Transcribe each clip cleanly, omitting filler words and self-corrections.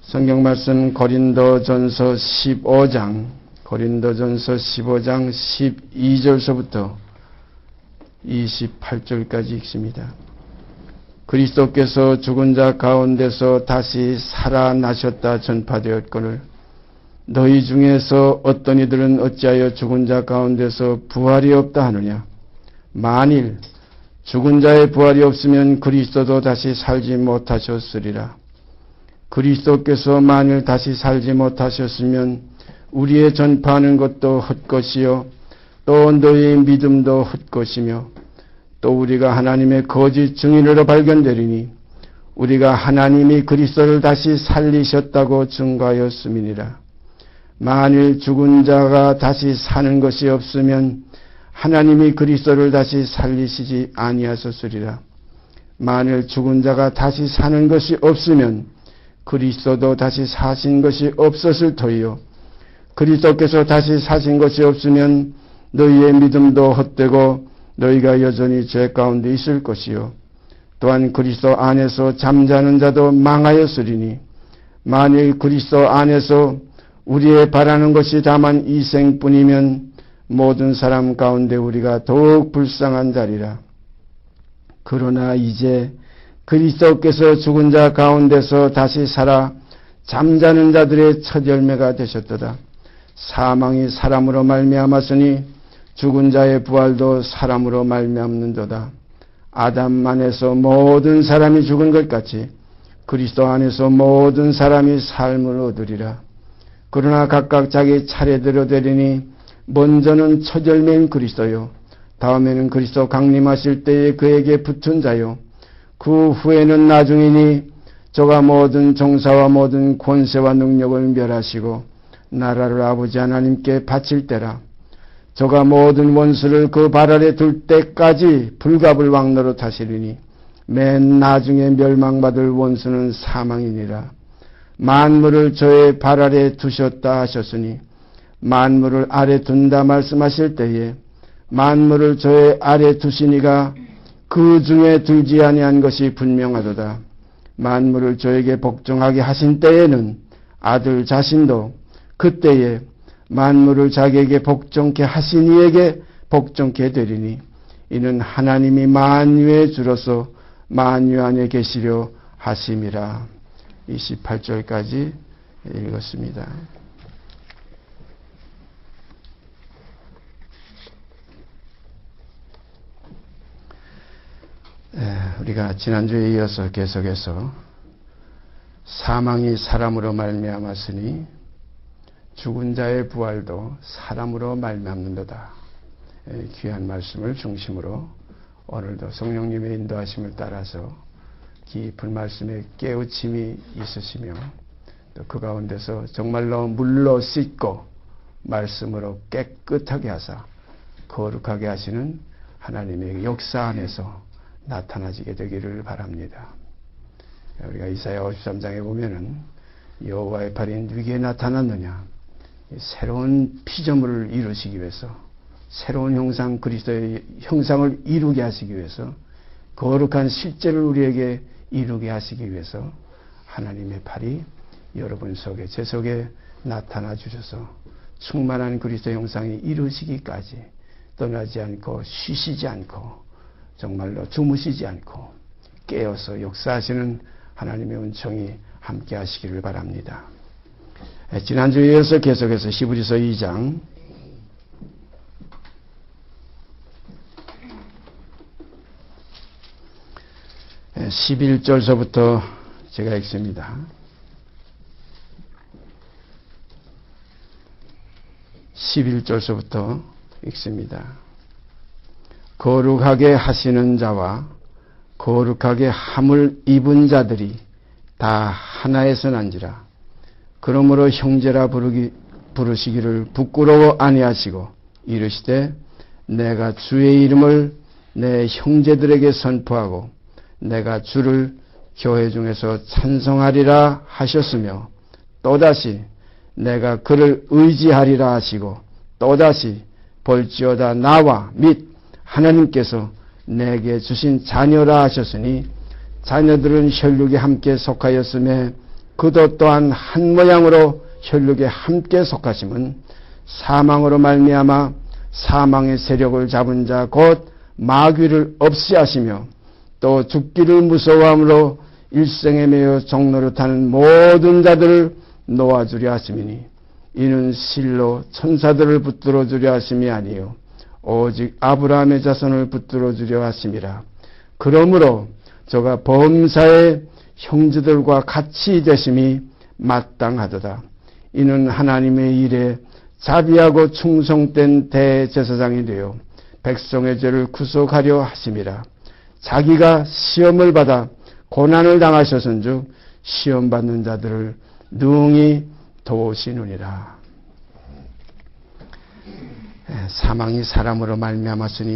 성경 말씀 고린도전서 15장 12절서부터 28절까지 읽습니다. 그리스도께서 죽은 자 가운데서 다시 살아나셨다 전파되었거늘 너희 중에서 어떤 이들은 어찌하여 죽은 자 가운데서 부활이 없다 하느냐. 만일 죽은 자의 부활이 없으면 그리스도도 다시 살지 못하셨으리라. 그리스도께서 만일 다시 살지 못하셨으면 우리의 전파하는 것도 헛것이요 또 너희의 믿음도 헛것이며 또 우리가 하나님의 거짓 증인으로 발견되리니 우리가 하나님이 그리스도를 다시 살리셨다고 증거하였음이니라. 만일 죽은 자가 다시 사는 것이 없으면 하나님이 그리스도를 다시 살리시지 아니하셨으리라. 만일 죽은 자가 다시 사는 것이 없으면 그리스도도 다시 사신 것이 없었을 터이요 그리스도께서 다시 사신 것이 없으면 너희의 믿음도 헛되고 너희가 여전히 죄 가운데 있을 것이요 또한 그리스도 안에서 잠자는 자도 망하였으리니 만일 그리스도 안에서 우리의 바라는 것이 다만 이 생뿐이면 모든 사람 가운데 우리가 더욱 불쌍한 자리라. 그러나 이제 그리스도께서 죽은 자 가운데서 다시 살아 잠자는 자들의 첫 열매가 되셨도다. 사망이 사람으로 말미암았으니 죽은 자의 부활도 사람으로 말미암는도다. 아담 안에서 모든 사람이 죽은 것 같이 그리스도 안에서 모든 사람이 삶을 얻으리라. 그러나 각각 자기 차례대로 되리니 먼저는 첫 열매인 그리스도요 다음에는 그리스도 강림하실 때에 그에게 붙은 자요 그 후에는 나중이니 저가 모든 정사와 모든 권세와 능력을 멸하시고 나라를 아버지 하나님께 바칠 때라. 저가 모든 원수를 그 발 아래 둘 때까지 불갑을 왕노로 타시리니 맨 나중에 멸망받을 원수는 사망이니라. 만물을 저의 발 아래 두셨다 하셨으니 만물을 아래 둔다 말씀하실 때에 만물을 저의 아래 두시니가 그 중에 들지 아니한 것이 분명하도다. 만물을 저에게 복종하게 하신 때에는 아들 자신도 그때에 만물을 자기에게 복종케 하신 이에게 복종케 되리니 이는 하나님이 만유의 주로서 만유 안에 계시려 하심이라. 28절까지 읽었습니다. 우리가 지난주에 이어서 계속해서 사망이 사람으로 말미암았으니 죽은 자의 부활도 사람으로 말미암는도다. 귀한 말씀을 중심으로 오늘도 성령님의 인도하심을 따라서 깊은 말씀에 깨우침이 있으시며 또 그 가운데서 정말로 물로 씻고 말씀으로 깨끗하게 하사 거룩하게 하시는 하나님의 역사 안에서 나타나지게 되기를 바랍니다. 우리가 이사야 53장에 보면은 여호와의 팔이 누구에게 나타났느냐 새로운 피조물을 이루시기 위해서 새로운 형상 그리스도의 형상을 이루게 하시기 위해서 거룩한 실제를 우리에게 이루게 하시기 위해서 하나님의 팔이 여러분 속에 제 속에 나타나 주셔서 충만한 그리스도의 형상이 이루시기까지 떠나지 않고 쉬시지 않고 정말로 주무시지 않고 깨어서 역사하시는 하나님의 은총이 함께 하시기를 바랍니다. 지난주에 이어서 계속해서 히브리서 2장 11절서부터 제가 읽습니다. 11절서부터 읽습니다. 거룩하게 하시는 자와 거룩하게 함을 입은 자들이 다 하나에서 난지라. 그러므로 형제라 부르시기를 부끄러워 아니하시고 이르시되 내가 주의 이름을 내 형제들에게 선포하고 내가 주를 교회 중에서 찬송하리라 하셨으며 또다시 내가 그를 의지하리라 하시고 또다시 볼지어다 나와 및 하나님께서 내게 주신 자녀라 하셨으니 자녀들은 혈육에 함께 속하였음에 그도 또한 한 모양으로 혈육에 함께 속하심은 사망으로 말미암아 사망의 세력을 잡은 자 곧 마귀를 없이 하시며 또 죽기를 무서워함으로 일생에 매여 종노릇하는 모든 자들을 놓아주려 하심이니 이는 실로 천사들을 붙들어 주려 하심이 아니요 오직 아브라함의 자손을 붙들어 주려 하심이라. 그러므로 저가 범사의 형제들과 같이 되심이 마땅하도다. 이는 하나님의 일에 자비하고 충성된 대제사장이 되어 백성의 죄를 구속하려 하심이라. 자기가 시험을 받아 고난을 당하셨은즉 시험받는 자들을 능히 도우시느니라. 사망이 사람으로 말미암았으니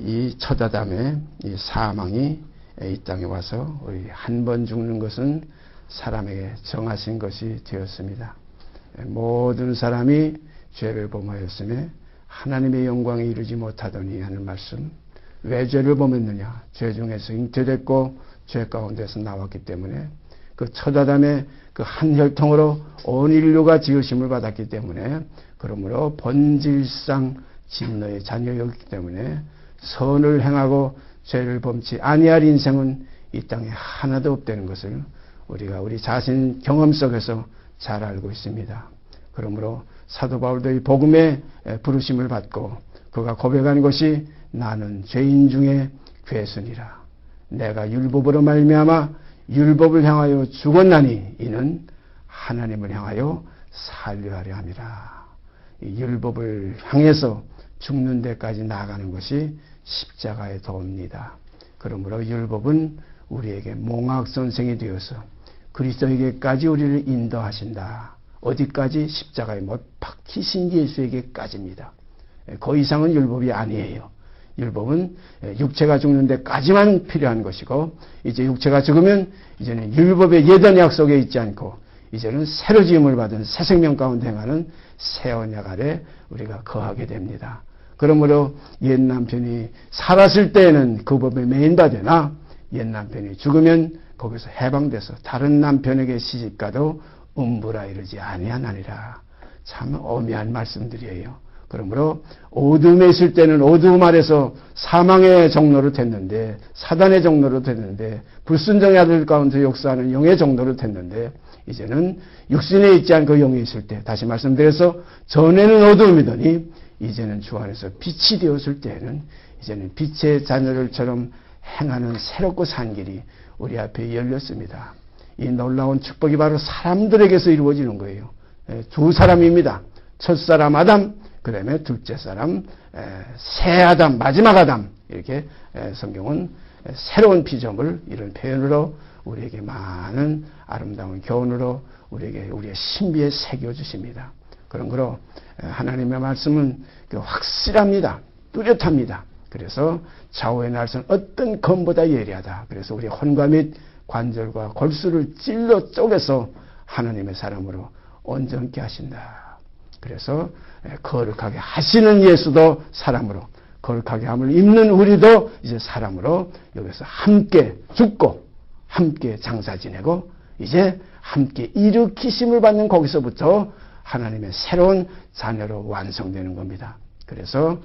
이 첫 아담의 이 사망이 이 땅에 와서 우리 한 번 죽는 것은 사람에게 정하신 것이 되었습니다. 모든 사람이 죄를 범하였으며 하나님의 영광에 이르지 못하더니 하는 말씀. 왜 죄를 범했느냐? 죄 중에서 잉태됐고 죄 가운데서 나왔기 때문에 그 첫 아담의 그 한 혈통으로 온 인류가 지으심을 받았기 때문에 그러므로 본질상 진노의 자녀였기 때문에 선을 행하고 죄를 범치 아니할 인생은 이 땅에 하나도 없다는 것을 우리가 우리 자신 경험 속에서 잘 알고 있습니다. 그러므로 사도 바울도 이 복음의 부르심을 받고 그가 고백한 것이 나는 죄인 중에 괴순이라. 내가 율법으로 말미암아 율법을 향하여 죽었나니 이는 하나님을 향하여 살려하려 함이라. 이 율법을 향해서 죽는 데까지 나아가는 것이 십자가의 도입니다. 그러므로 율법은 우리에게 몽학선생이 되어서 그리스도에게까지 우리를 인도하신다. 어디까지? 십자가에 못 박히신 예수에게까지입니다. 그 이상은 율법이 아니에요. 율법은 육체가 죽는 데까지만 필요한 것이고 이제 육체가 죽으면 이제는 율법의 예전 약속에 있지 않고 이제는 새로 지음을 받은 새 생명 가운데 행하는 새 언약 아래 우리가 거하게 됩니다. 그러므로 옛 남편이 살았을 때에는 그 법에 매인받으나 옛 남편이 죽으면 거기서 해방돼서 다른 남편에게 시집가도 음부라 이르지 아니하나니라. 참 엄미한 말씀들이에요. 그러므로 어둠에 있을 때는 어두움 아래서 사망의 종로를 됐는데 사단의 종로를 됐는데 불순종의 아들 가운데 역사하는 영의 종로를 됐는데 이제는 육신에 있지 않고 영에 있을 때 다시 말씀드려서 전에는 어두움이더니 이제는 주 안에서 빛이 되었을 때에는 이제는 빛의 자녀들처럼 행하는 새롭고 산 길이 우리 앞에 열렸습니다. 이 놀라운 축복이 바로 사람들에게서 이루어지는 거예요. 두 사람입니다. 첫 사람 아담, 그 다음에 둘째 사람 새 아담, 마지막 아담. 이렇게 성경은 새로운 피조물 이런 표현으로 우리에게 많은 아름다운 교훈으로 우리에게 우리의 신비에 새겨주십니다. 그런 거로 하나님의 말씀은 확실합니다. 뚜렷합니다. 그래서 좌우의 날선 어떤 검보다 예리하다. 그래서 우리 혼과 및 관절과 골수를 찔러 쪼개서 하나님의 사람으로 온전케 하신다. 그래서 거룩하게 하시는 예수도 사람으로, 거룩하게 함을 입는 우리도 이제 사람으로 여기서 함께 죽고 함께 장사 지내고 이제 함께 일으키심을 받는 거기서부터 하나님의 새로운 자녀로 완성되는 겁니다. 그래서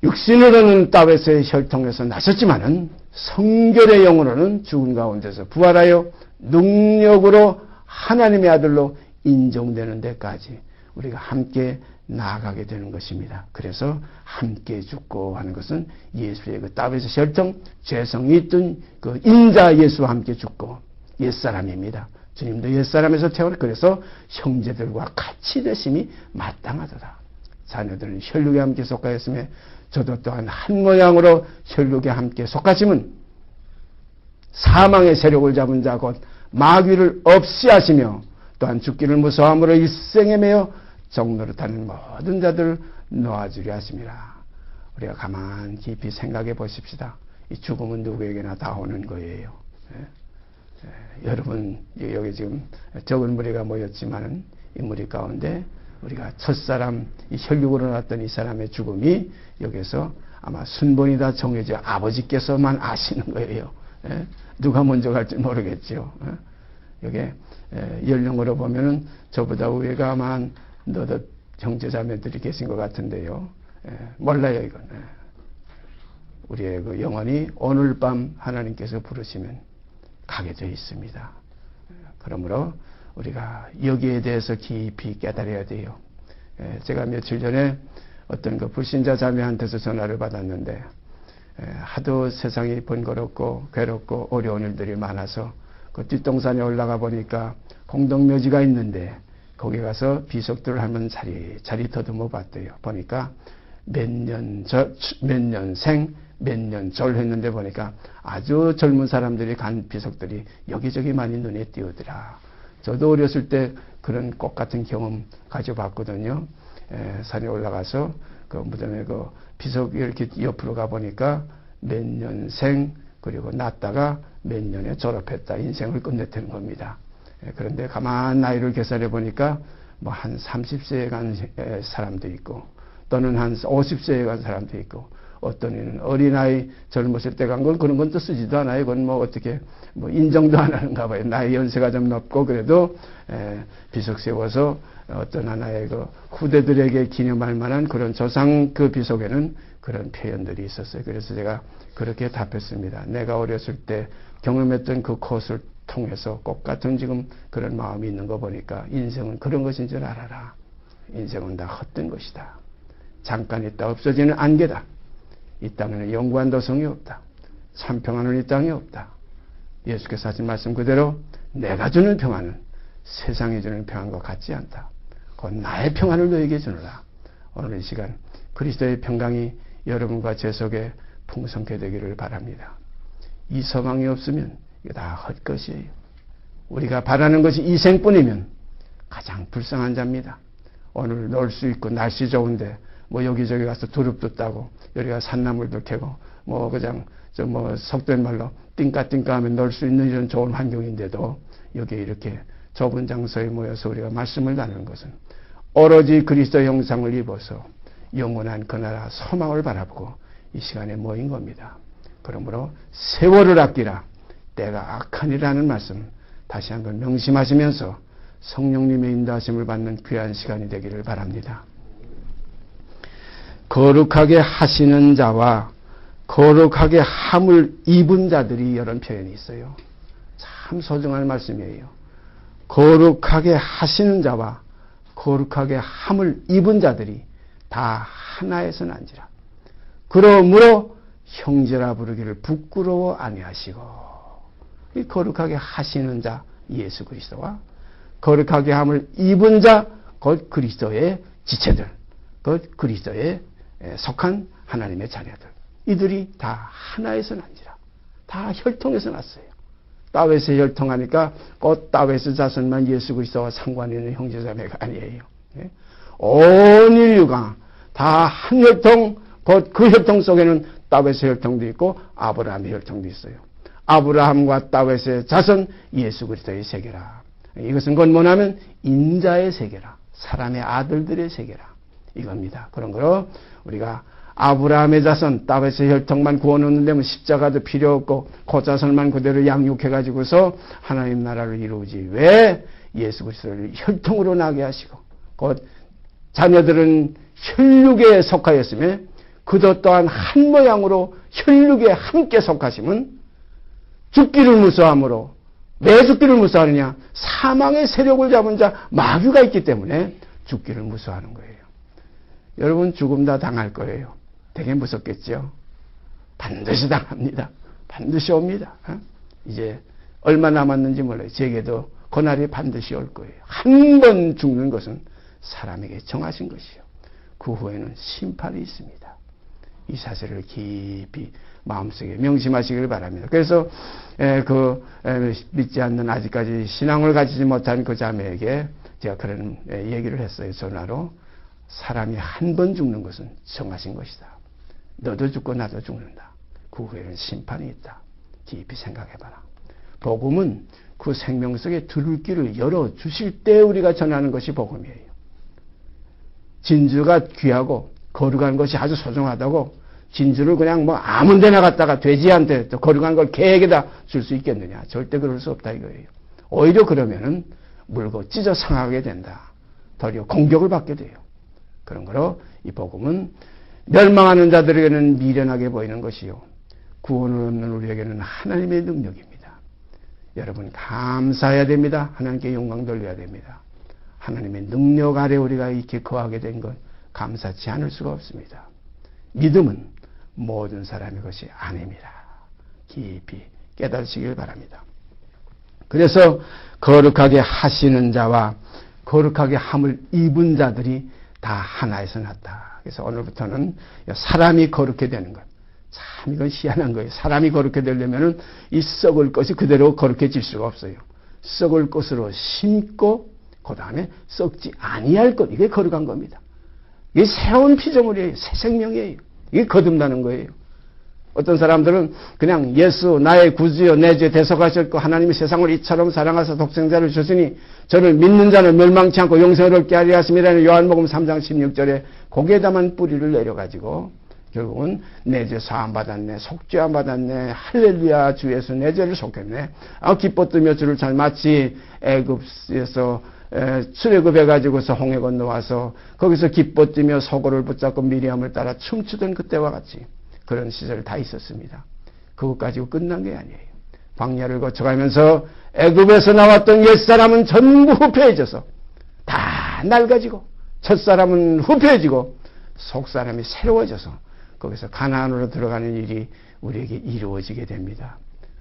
육신으로는 다윗의 혈통에서 나셨지만은 성결의 영으로는 죽은 가운데서 부활하여 능력으로 하나님의 아들로 인정되는 데까지 우리가 함께 나아가게 되는 것입니다. 그래서 함께 죽고 하는 것은 예수의 그 다윗의 혈통, 죄성이 있던 그 인자 예수와 함께 죽고 옛사람입니다. 주님도 옛사람에서 태어나 그래서 형제들과 같이 되심이 마땅하도다. 자녀들은 혈육에 함께 속하였으며 저도 또한 한 모양으로 혈육에 함께 속하심은 사망의 세력을 잡은 자 곧 마귀를 없이 하시며 또한 죽기를 무서워함으로 일생에 매여 종노릇하는 모든 자들을 놓아주려 하심이라. 우리가 가만 깊이 생각해 보십시다. 이 죽음은 누구에게나 다 오는 거예요. 여러분 여기 지금 적은 무리가 모였지만은 이 무리 가운데 우리가 첫사람 이 혈육으로 났던 이 사람의 죽음이 여기서 아마 순번이 다 정해져 아버지께서만 아시는 거예요. 누가 먼저 갈지 모르겠죠. 이게 연령으로 보면은 저보다 위에가 한 너도 형제자매들이 계신 것 같은데요. 몰라요 이건. 우리의 그 영혼이 오늘 밤 하나님께서 부르시면 가게 되어 있습니다. 그러므로 우리가 여기에 대해서 깊이 깨달아야 돼요. 제가 며칠 전에 어떤 그 불신자 자매한테서 전화를 받았는데 하도 세상이 번거롭고 괴롭고 어려운 일들이 많아서 그 뒷동산에 올라가 보니까 공동묘지가 있는데 거기 가서 비석들을 한번 자리 더듬어 봤대요. 보니까 몇 년생 몇 년 절 했는데 보니까 아주 젊은 사람들이 간 비석들이 여기저기 많이 눈에 띄우더라. 저도 어렸을 때 그런 꽃 같은 경험 가져봤거든요. 산에 올라가서 그 무덤에 그 비석 이렇게 옆으로 가보니까 몇 년생 그리고 낳다가 몇 년에 졸업했다. 인생을 끝냈다는 겁니다. 그런데 가만 나이를 계산해 보니까 뭐 한 30세에 간 사람도 있고 또는 한 50세에 간 사람도 있고 어떤 이는 어린아이 젊었을 때 간 건 그런 건 또 쓰지도 않아요. 그건 뭐 어떻게 뭐 인정도 안 하는가 봐요. 나이 연세가 좀 높고 그래도 비석 세워서 어떤 하나의 그 후대들에게 기념할 만한 그런 조상 그 비석에는 그런 표현들이 있었어요. 그래서 제가 그렇게 답했습니다. 내가 어렸을 때 경험했던 그 코스를 통해서 꽃 같은 지금 그런 마음이 있는 거 보니까 인생은 그런 것인 줄 알아라. 인생은 다 헛된 것이다. 잠깐 있다 없어지는 안개다. 이 땅에는 영구한 도성이 없다. 참 평안은 이 땅에 없다. 예수께서 하신 말씀 그대로 내가 주는 평안은 세상이 주는 평안과 같지 않다. 곧 나의 평안을 너에게 주노라. 오늘 이 시간 그리스도의 평강이 여러분과 제 속에 풍성케 되기를 바랍니다. 이 소망이 없으면 이게 다 헛것이에요. 우리가 바라는 것이 이 생뿐이면 가장 불쌍한 자입니다. 오늘 놀 수 있고 날씨 좋은데 뭐 여기저기 가서 두릅도 따고 여기가 산나물도 캐고 뭐 그냥 저 뭐 속된 말로 띵까띵까 하면 놀 수 있는 이런 좋은 환경인데도 여기에 이렇게 좁은 장소에 모여서 우리가 말씀을 나누는 것은 오로지 그리스도 형상을 입어서 영원한 그 나라 소망을 바라보고 이 시간에 모인 겁니다. 그러므로 세월을 아끼라 때가 악하니라는 말씀 다시 한번 명심하시면서 성령님의 인도하심을 받는 귀한 시간이 되기를 바랍니다. 거룩하게 하시는 자와 거룩하게 함을 입은 자들이 이런 표현이 있어요. 참 소중한 말씀이에요. 거룩하게 하시는 자와 거룩하게 함을 입은 자들이 다 하나에서 난지라. 그러므로 형제라 부르기를 부끄러워 아니하시고, 이 거룩하게 하시는 자 예수 그리스도와 거룩하게 함을 입은 자 곧 그리스도의 지체들, 곧 그리스도에 속한 하나님의 자녀들, 이들이 다 하나에서 난지라. 다 혈통에서 났어요. 다윗의 혈통하니까 곧 다윗의 자손만 예수 그리스도와 상관 있는 형제자매가 아니에요. 온 인류가 다 한 혈통, 곧 그 혈통 속에는 다윗의 혈통도 있고 아브라함의 혈통도 있어요. 아브라함과 다윗의 자손 예수 그리스도의 세계라. 이것은 곧 뭐냐면 인자의 세계라. 사람의 아들들의 세계라. 이겁니다. 그런 거로 우리가 아브라함의 자손 다윗의 혈통만 구원하는 데면 십자가도 필요 없고 그 자손만 그대로 양육해가지고서 하나님 나라를 이루지 왜 예수 그리스도를 혈통으로 나게 하시고 곧 자녀들은 혈육에 속하였으며 그도 또한 한 모양으로 혈육에 함께 속하심은 죽기를 무서워함으로 왜 죽기를 무서워하느냐? 사망의 세력을 잡은 자 마귀가 있기 때문에 죽기를 무서워하는 거예요. 여러분 죽음 다 당할 거예요. 되게 무섭겠죠? 반드시 당합니다. 반드시 옵니다. 이제 얼마 남았는지 몰라요. 제게도 그날이 반드시 올 거예요. 한 번 죽는 것은 사람에게 정하신 것이요. 그 후에는 심판이 있습니다. 이 사실을 깊이 마음속에 명심하시길 바랍니다. 그래서 믿지 않는 아직까지 신앙을 가지지 못한 그 자매에게 제가 그런 얘기를 했어요. 전화로. 사람이 한 번 죽는 것은 정하신 것이다. 너도 죽고 나도 죽는다. 그 후에는 심판이 있다. 깊이 생각해봐라. 복음은 그 생명 속에 들을 길을 열어주실 때 우리가 전하는 것이 복음이에요. 진주가 귀하고 거룩한 것이 아주 소중하다고 진주를 그냥 뭐 아무 데나 갔다가 돼지한테 또 거룩한 걸 개에게다 줄 수 있겠느냐. 절대 그럴 수 없다 이거예요. 오히려 그러면은 물고 찢어 상하게 된다. 도리어 공격을 받게 돼요. 그런 거로 이 복음은 멸망하는 자들에게는 미련하게 보이는 것이요, 구원을 얻는 우리에게는 하나님의 능력입니다. 여러분 감사해야 됩니다. 하나님께 영광 돌려야 됩니다. 하나님의 능력 아래 우리가 이렇게 거하게 된 것 감사치 않을 수가 없습니다. 믿음은 모든 사람의 것이 아닙니다. 깊이 깨달으시길 바랍니다. 그래서 거룩하게 하시는 자와 거룩하게 함을 입은 자들이 다 하나에서 났다. 그래서 오늘부터는 사람이 거룩해 되는 것. 참 이건 희한한 거예요. 사람이 거룩해 되려면 이 썩을 것이 그대로 거룩해질 수가 없어요. 썩을 것으로 심고 그 다음에 썩지 아니할 것. 이게 거룩한 겁니다. 이게 새로운 피조물이에요. 새 생명이에요. 이게 거듭나는 거예요. 어떤 사람들은 그냥 예수 나의 구주여 내 죄 대속하셨고 하나님이 세상을 이처럼 사랑하사 독생자를 주시니 저를 믿는 자는 멸망치 않고 영생을 얻게 하려 하심이라는 요한복음 3장 16절에 거기에다만 뿌리를 내려가지고 결국은 내 죄 사함 받았네, 속죄함 받았네, 할렐루야 주 예수 내 죄를 속했네, 기뻐뜨며 주를 잘 마치 애굽에서 출애굽해가지고서 홍해 건너와서 거기서 기뻐뜨며 소고를 붙잡고 미리암을 따라 춤추던 그때와 같이 그런 시절 다 있었습니다. 그것 가지고 끝난 게 아니에요. 광야를 거쳐가면서 애굽에서 나왔던 옛사람은 전부 후패해져서 다 낡아지고 첫사람은 후패해지고 속사람이 새로워져서 거기서 가나안으로 들어가는 일이 우리에게 이루어지게 됩니다.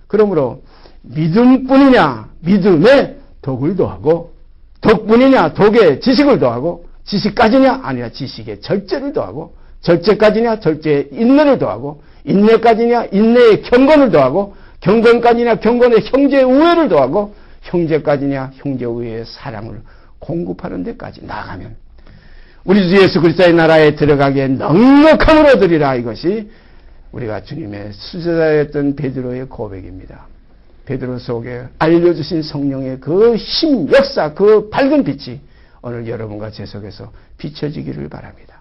그러므로 믿음뿐이냐 믿음에 덕을 더하고 덕뿐이냐 덕에 지식을 더하고 지식까지냐 아니라 지식에 절제를 더하고 절제까지냐 절제에 인내를 더하고 인내까지냐 인내에 경건을 더하고 경건까지냐 경건에 형제의 우애를 더하고 형제까지냐 형제의 우애의 사랑을 공급하는 데까지 나가면 우리 주 예수 그리스도의 나라에 들어가기에 넉넉함을 얻으리라. 이것이 우리가 주님의 수제자였던 베드로의 고백입니다. 베드로 속에 알려주신 성령의 그 힘, 역사, 그 밝은 빛이 오늘 여러분과 제 속에서 비춰지기를 바랍니다.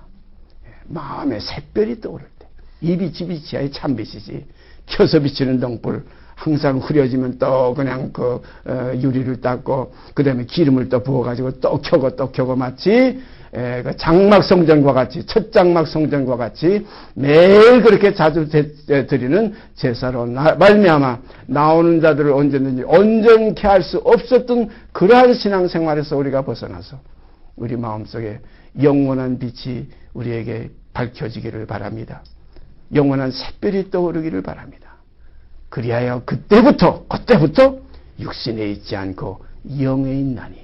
마음에 샛별이 떠오를 때 이 빛이 빛이야 참빛이지 켜서 비치는 등불 항상 흐려지면 또 그냥 그 유리를 닦고 그 다음에 기름을 또 부어가지고 또 켜고 마치 그 장막 성전과 같이 첫 장막 성전과 같이 매일 그렇게 자주 드리는 제사로 말미암아 나오는 자들을 언제든지 온전케 할 수 없었던 그러한 신앙생활에서 우리가 벗어나서 우리 마음속에 영원한 빛이 우리에게 밝혀지기를 바랍니다. 영원한 샛별이 떠오르기를 바랍니다. 그리하여 그때부터 육신에 있지 않고 영에 있나니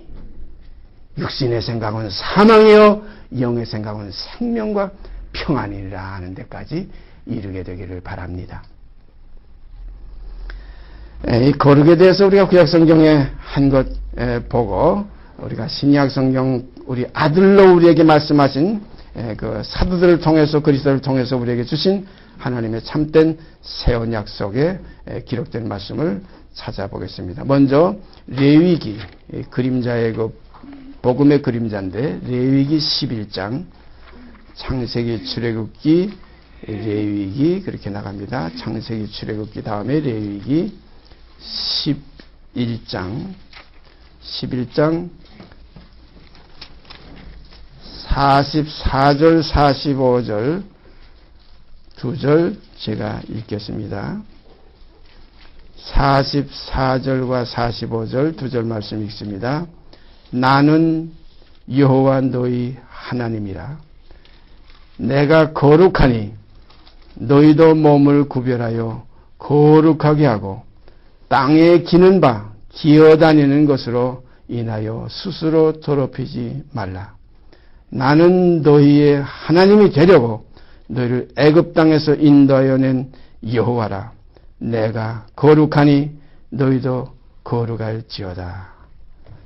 육신의 생각은 사망이요 영의 생각은 생명과 평안이라 하는 데까지 이르게 되기를 바랍니다. 이 거룩에 대해서 우리가 구약성경에 한 것 보고 우리가 신약성경 우리 아들로 우리에게 말씀하신 그 사도들을 통해서 그리스도를 통해서 우리에게 주신 하나님의 참된 새 언약 속에 기록된 말씀을 찾아보겠습니다. 먼저 레위기 그림자의 그 복음의 그림자인데 레위기 11장 창세기 출애굽기 레위기 그렇게 나갑니다. 창세기 출애굽기 다음에 레위기 11장 44절 45절 두 절 제가 읽겠습니다. 44절과 45절 두 절 말씀 읽습니다. 나는 여호와 너희 하나님이라. 내가 거룩하니 너희도 몸을 구별하여 거룩하게 하고 땅에 기는 바 기어다니는 것으로 인하여 스스로 더럽히지 말라. 나는 너희의 하나님이 되려고 너희를 애굽 땅에서 인도하여 낸 여호와라. 내가 거룩하니 너희도 거룩할지어다.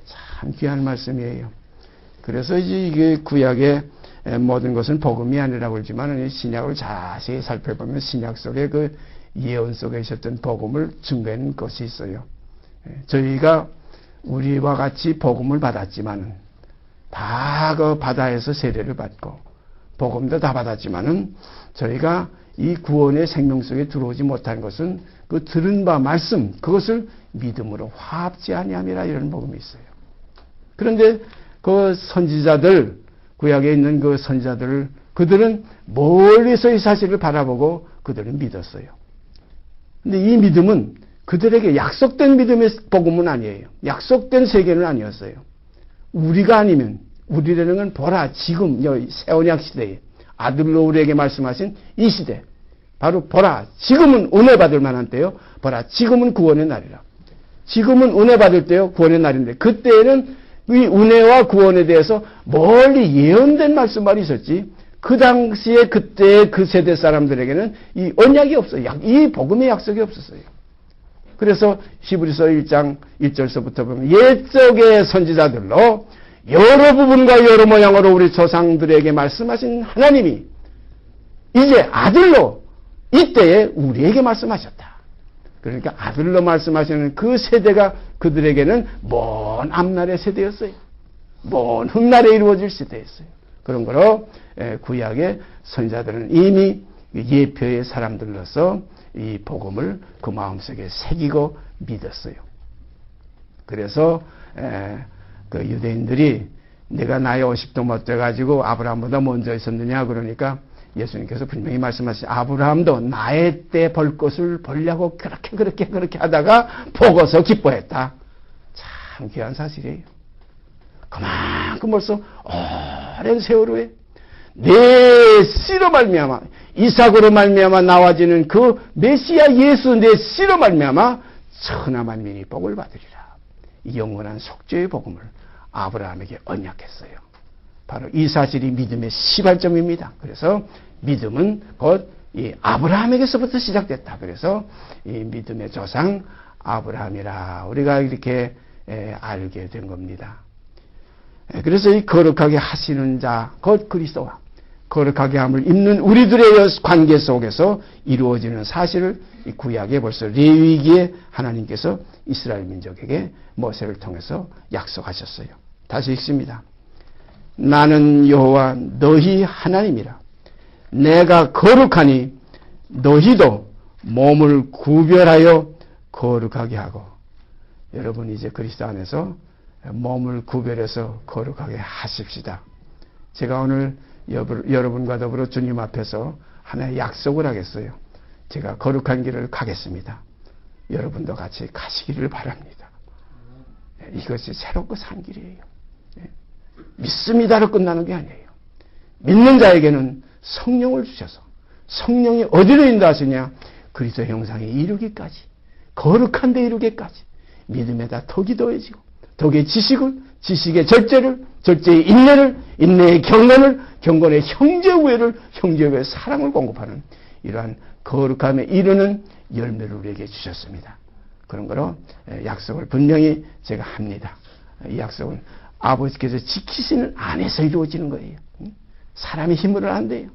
참 귀한 말씀이에요. 그래서 이게 구약의 모든 것은 복음이 아니라고 그러지만 신약을 자세히 살펴보면 신약 속에 그 예언 속에 있었던 복음을 증거하는 것이 있어요. 저희가 우리와 같이 복음을 받았지만은 다 그 바다에서 세례를 받고 복음도 다 받았지만은 저희가 이 구원의 생명 속에 들어오지 못한 것은 그 들은 바 말씀 그것을 믿음으로 화합지 아니함이라 이런 복음이 있어요. 그런데 그 선지자들 구약에 있는 그 선지자들을 그들은 멀리서 이 사실을 바라보고 그들은 믿었어요. 근데 이 믿음은 그들에게 약속된 믿음의 복음은 아니에요. 약속된 세계는 아니었어요. 우리가 아니면 우리라는 건 보라 지금 새 언약 시대에 아들로 우리에게 말씀하신 이 시대 바로 보라 지금은 은혜 받을 만한 때요. 보라 지금은 구원의 날이라. 지금은 은혜 받을 때요. 구원의 날인데 그때에는 이 은혜와 구원에 대해서 멀리 예언된 말씀만 있었지 그 당시에 그때 그 세대 사람들에게는 이 언약이 없어요. 이 복음의 약속이 없었어요. 그래서 히브리서 1장 1절서부터 보면 옛적의 선지자들로 여러 부분과 여러 모양으로 우리 조상들에게 말씀하신 하나님이 이제 아들로 이때에 우리에게 말씀하셨다. 그러니까 아들로 말씀하시는 그 세대가 그들에게는 먼 앞날의 세대였어요. 먼 훗날에 이루어질 세대였어요. 그런 거로 구약의 선지자들은 이미 예표의 사람들로서 이 복음을 그 마음속에 새기고 믿었어요. 그래서 그 유대인들이 내가 나이 50도 못 돼가지고 아브라함보다 먼저 있었느냐 그러니까 예수님께서 분명히 말씀하시죠. 아브라함도 나의 때 벌 것을 벌려고 그렇게 하다가 보고서 기뻐했다. 참 귀한 사실이에요. 그만큼 벌써 오랜 세월 후에 내 씨로 말미암아 이삭으로 말미암아 나와지는 그 메시아 예수 내 씨로 말미암아 천하 만민이 복을 받으리라. 이 영원한 속죄의 복음을 아브라함에게 언약했어요. 바로 이 사실이 믿음의 시발점입니다. 그래서 믿음은 곧 이 아브라함에게서부터 시작됐다. 그래서 이 믿음의 조상 아브라함이라 우리가 이렇게 알게 된 겁니다. 그래서 이 거룩하게 하시는 자, 곧 그리스도와 거룩하게 함을 입는 우리들의 관계 속에서 이루어지는 사실을 이 구약에 벌써 레위기에 하나님께서 이스라엘 민족에게 모세를 통해서 약속하셨어요. 다시 읽습니다. 나는 여호와 너희 하나님이라. 내가 거룩하니 너희도 몸을 구별하여 거룩하게 하고. 여러분 이제 그리스도 안에서 몸을 구별해서 거룩하게 하십시다. 제가 오늘 여러분과 더불어 주님 앞에서 하나의 약속을 하겠어요. 제가 거룩한 길을 가겠습니다. 여러분도 같이 가시기를 바랍니다. 이것이 새롭고 산 길이에요. 믿습니다로 끝나는 게 아니에요. 믿는 자에게는 성령을 주셔서 성령이 어디로 인도하시냐? 그리스도 형상에 이르기까지 거룩한 데 이르기까지 믿음에다 덕이 더해지고 덕의 지식을 지식의 절제를 절제의 인내를 인내의 경건을 경건의 형제우애를 형제우애의 사랑을 공급하는 이러한 거룩함에 이르는 열매를 우리에게 주셨습니다. 그런 거로 약속을 분명히 제가 합니다. 이 약속은 아버지께서 지키시는 안에서 이루어지는 거예요. 사람이 힘으로 안 돼요.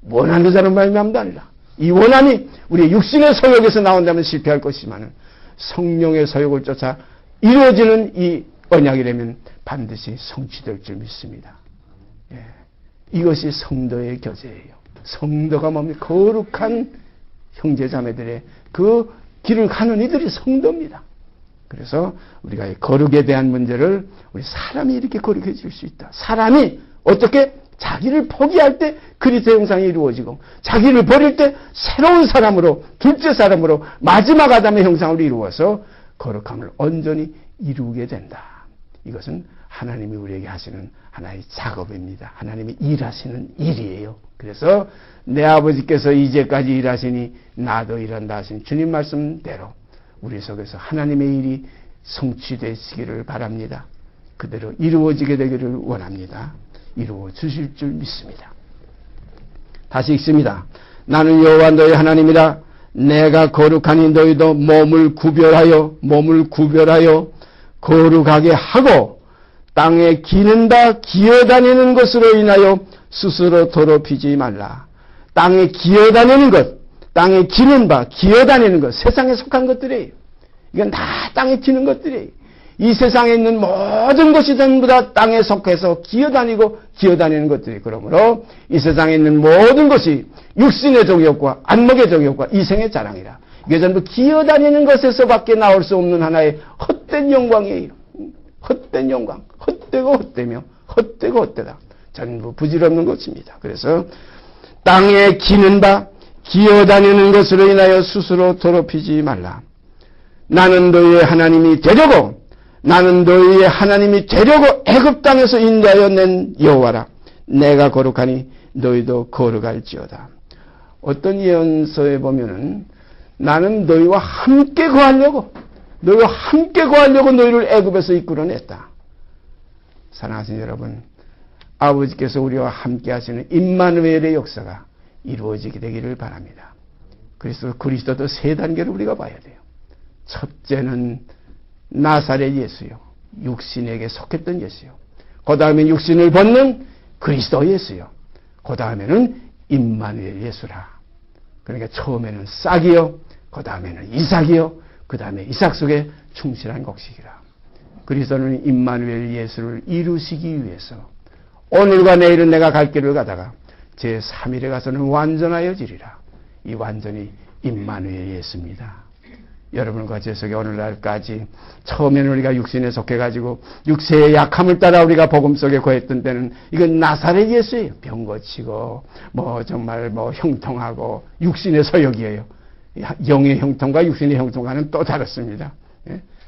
원하는 자는 말미암도 아니라 이 원함이 우리의 육신의 소욕에서 나온다면 실패할 것이지만 성령의 소욕을 쫓아 이루어지는 이 언약이라면 반드시 성취될 줄 믿습니다. 이것이 성도의 교제예요. 성도가 뭡니까? 거룩한 형제자매들의 그 길을 가는 이들이 성도입니다. 그래서 우리가 이 거룩에 대한 문제를 우리 사람이 이렇게 거룩해질 수 있다. 사람이 어떻게 자기를 포기할 때 그리스도 형상이 이루어지고 자기를 버릴 때 새로운 사람으로 둘째 사람으로 마지막 아담의 형상으로 이루어서 거룩함을 온전히 이루게 된다. 이것은 하나님이 우리에게 하시는 하나의 작업입니다. 하나님이 일하시는 일이에요. 그래서 내 아버지께서 이제까지 일하시니 나도 일한다 하신 주님 말씀대로 우리 속에서 하나님의 일이 성취되시기를 바랍니다. 그대로 이루어지게 되기를 원합니다. 이루어 주실 줄 믿습니다. 다시 읽습니다. 나는 여호와 너희 하나님이라. 내가 거룩하니 너희도 몸을 구별하여 거룩하게 하고 땅에 기는다 기어다니는 것으로 인하여 스스로 더럽히지 말라. 땅에 기어다니는 것, 땅에 기는 바, 기어다니는 것, 세상에 속한 것들이에요. 이건 다 땅에 기는 것들이에요. 이 세상에 있는 모든 것이 전부 다 땅에 속해서 기어다니는 것들이 그러므로 이 세상에 있는 모든 것이 육신의 정욕과 안목의 정욕과 이생의 자랑이라. 이게 전부 기어다니는 것에서밖에 나올 수 없는 하나의 헛된 영광이에요. 헛된 영광. 헛되고 헛되며 헛되고 헛되다. 전부 부질없는 것입니다. 그래서 땅에 기는 바 기어다니는 것으로 인하여 스스로 더럽히지 말라. 나는 너희의 하나님이 되려고 나는 너희의 하나님이 되려고 애굽 땅에서 인도하여 낸 여호와라. 내가 거룩하니 너희도 거룩할지어다. 어떤 예언서에 보면은 나는 너희와 함께 거하려고 너희를 애굽에서 이끌어냈다. 사랑하시는 여러분, 아버지께서 우리와 함께 하시는 임마누엘의 역사가 이루어지게 되기를 바랍니다. 그리스도도 세 단계를 우리가 봐야 돼요. 첫째는 나사렛 예수요. 육신에게 속했던 예수요. 그 다음에 육신을 벗는 그리스도 예수요. 그 다음에는 임마누엘 예수라. 그러니까 처음에는 싹이요. 그 다음에는 이삭이요. 그 다음에 이삭 속에 충실한 곡식이라. 그리스도는 임마누엘 예수를 이루시기 위해서 오늘과 내일은 내가 갈 길을 가다가 제3일에 가서는 완전하여지리라. 이 완전히 임마누엘 예수입니다. 여러분과 제 속에 오늘날까지 처음에는 우리가 육신에 속해가지고 육체의 약함을 따라 우리가 복음 속에 거했던 때는 이건 나사렛 예수예요. 병 고치고 정말 형통하고 육신의 소욕이에요. 영의 형통과 육신의 형통과는 또 다릅니다.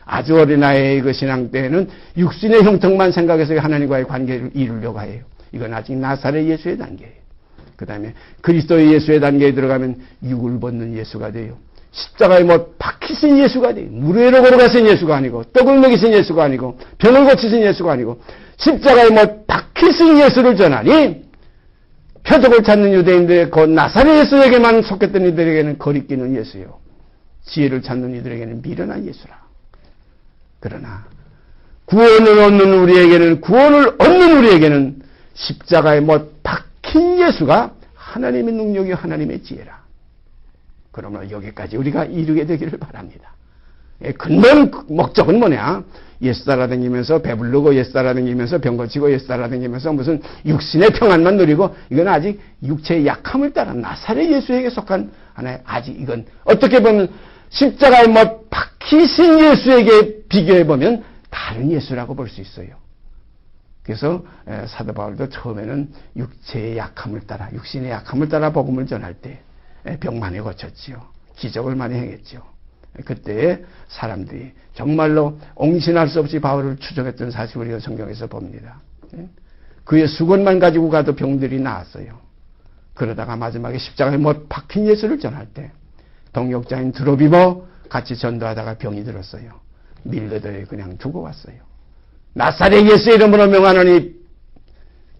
아주 어린아이의 그 신앙 때에는 육신의 형통만 생각해서 하나님과의 관계를 이루려고 해요. 이건 아직 나사렛 예수의 단계예요. 그 다음에 그리스도의 예수의 단계에 들어가면 육을 벗는 예수가 돼요. 십자가에 박히신 예수가 돼요. 무료로 걸어가신 예수가 아니고 떡을 먹이신 예수가 아니고 병을 고치신 예수가 아니고 십자가에 박히신 예수를 전하니 표적을 찾는 유대인들의 그 나사렛 예수에게만 속했던 이들에게는 거리끼는 예수요. 지혜를 찾는 이들에게는 미련한 예수라. 그러나 구원을 얻는 우리에게는 십자가에 박힌 예수가 하나님의 능력이요 하나님의 지혜라. 그러면 여기까지 우리가 이루게 되기를 바랍니다. 근본 목적은 뭐냐? 예수 따라다니면서 배부르고 예수 따라다니면서 병 고치고 예수 따라다니면서 무슨 육신의 평안만 누리고 이건 아직 육체의 약함을 따라 나사렛 예수에게 속한 하나의 아직 이건 어떻게 보면 십자가에 박히신 예수에게 비교해보면 다른 예수라고 볼 수 있어요. 그래서 사도 바울도 처음에는 육체의 약함을 따라 육신의 약함을 따라 복음을 전할 때 병 많이 고쳤지요. 기적을 많이 행했지요. 그때 사람들이 정말로 옹신할 수 없이 바울을 추종했던 사실을 우리가 성경에서 봅니다. 그의 수건만 가지고 가도 병들이 나았어요. 그러다가 마지막에 십자가에 박힌 예수를 전할 때 동역자인 드로비모 같이 전도하다가 병이 들었어요. 밀레도에 그냥 두고 왔어요. 나사렛 예수의 이름으로 명하노니